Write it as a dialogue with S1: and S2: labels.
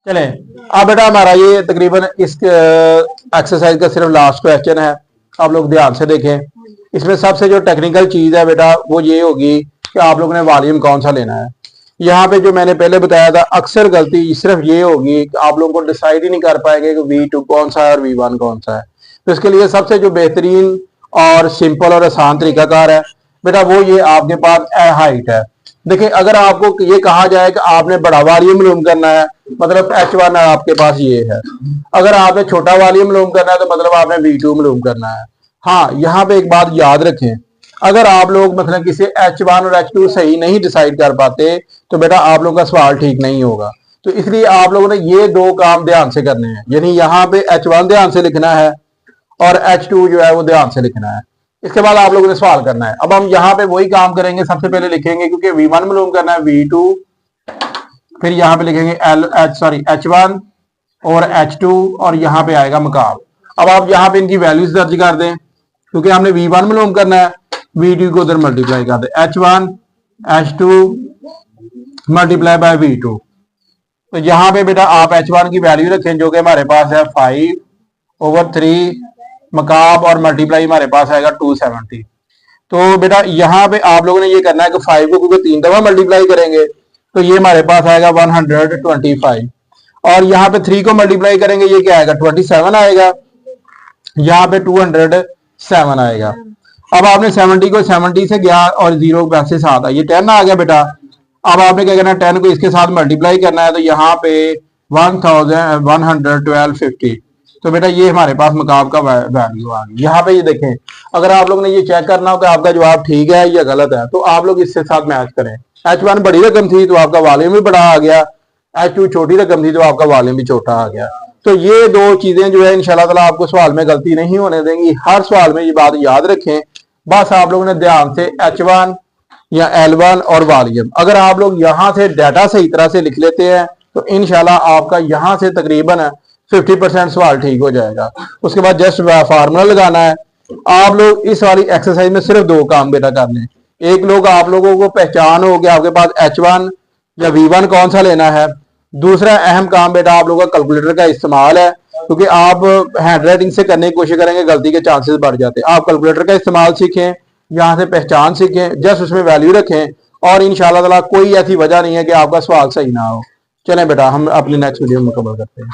S1: चले अब बेटा हमारा ये तकरीबन इस एक्सरसाइज का सिर्फ लास्ट क्वेश्चन है। आप लोग ध्यान से देखें। इसमें सबसे जो टेक्निकल चीज है बेटा वो ये होगी कि आप लोगों ने वॉल्यूम कौन सा लेना है। यहाँ पे जो मैंने पहले बताया था अक्सर गलती सिर्फ ये होगी कि आप लोगों को डिसाइड ही नहीं कर पाएंगे कि V2 कौन सा है और V1 कौन सा है। तो इसके लिए सबसे जो बेहतरीन और सिंपल और आसान तरीकाकार है बेटा वो ये आपके पास हाइट है। देखिए अगर आपको ये कहा जाए कि आपने बड़ा वॉल्यूम मालूम करना है मतलब H1 आपके पास ये है। अगर आपने छोटा वॉल्यूम मालूम करना है तो मतलब आपने V2 मालूम करना है। हाँ यहाँ पे एक बात याद रखें, अगर आप लोग मतलब किसी H1 और H2 सही नहीं डिसाइड कर पाते तो बेटा आप लोगों का सवाल ठीक नहीं होगा। तो इसलिए आप लोगों ने ये दो काम ध्यान से करने हैं, यानी यहाँ पे H1 ध्यान से लिखना है और H2 जो है वो ध्यान से लिखना है। इसके बाद आप लोगों ने सवाल करना है। अब हम यहाँ पे वही काम करेंगे, सबसे पहले लिखेंगे क्योंकि V1 मालूम करना है V2, फिर यहाँ पे लिखेंगे H1 और H2 और यहाँ पे आएगा मकाब। अब आप यहाँ पे इनकी वैल्यूज दर्ज कर दें क्योंकि हमने V1 मालूम करना है, V2 को उधर मल्टीप्लाई कर दे H1 H2 multiply by V2। तो यहाँ पे बेटा आप H1 की वैल्यू रखें जो कि हमारे पास है 5/3 मकाब और मल्टीप्लाई हमारे पास आएगा 270। तो बेटा यहाँ पे आप लोगों ने ये करना है कि 5 को क्योंकि 3 दफा मल्टीप्लाई करेंगे तो ये हमारे पास आएगा 125 और यहाँ पे 3 को मल्टीप्लाई करेंगे ये क्या आएगा 27 आएगा, यहाँ पे 207 आएगा। अब आपने 70 को 70 से गया और 0 वैसे साथ ये 10 आ गया बेटा। अब आपने क्या करना है 10 को इसके साथ मल्टीप्लाई करना है तो यहाँ पे 1112.50। तो बेटा ये हमारे पास मकाब का वैल्यू आ गया। यहाँ पे ये देखें, अगर आप लोग ने ये चेक करना हो कि आपका जवाब ठीक है या गलत है तो आप लोग इससे साथ मैच करें। H1 बड़ी रकम थी तो आपका वॉल्यूम भी बड़ा आ गया, H2 छोटी रकम थी तो आपका वॉल्यूम भी छोटा आ गया। तो ये दो चीजें जो है इंशाल्लाह ताला आपको सवाल में गलती नहीं होने देंगी। हर सवाल में ये बात याद रखें। बस आप लोगों ने ध्यान से H1 या L1 और वॉल्यूम अगर आप लोग यहाँ से डाटा सही तरह से लिख लेते हैं तो इंशाल्लाह आपका यहाँ से तकरीबन 50% सवाल ठीक हो जाएगा। उसके बाद जस्ट फार्मूला लगाना है। आप लोग इस वाली एक्सरसाइज में सिर्फ दो काम बेटा कर लें। एक लोग आप लोगों को पहचान हो कि आपके पास H1 या V1 कौन सा लेना है। दूसरा अहम काम बेटा आप लोगों का कैलकुलेटर का इस्तेमाल है क्योंकि आप हैंड राइटिंग से करने की कोशिश करेंगे गलती के चांसेस बढ़ जाते हैं। आप कैलकुलेटर का इस्तेमाल सीखें, यहाँ से पहचान सीखें, जस्ट उसमें वैल्यू रखें और इंशाल्लाह ताला कोई ऐसी वजह नहीं है कि आपका सवाल सही ना हो। चलें बेटा हम अपनी नेक्स्ट वीडियो में मुकम्मल करते हैं।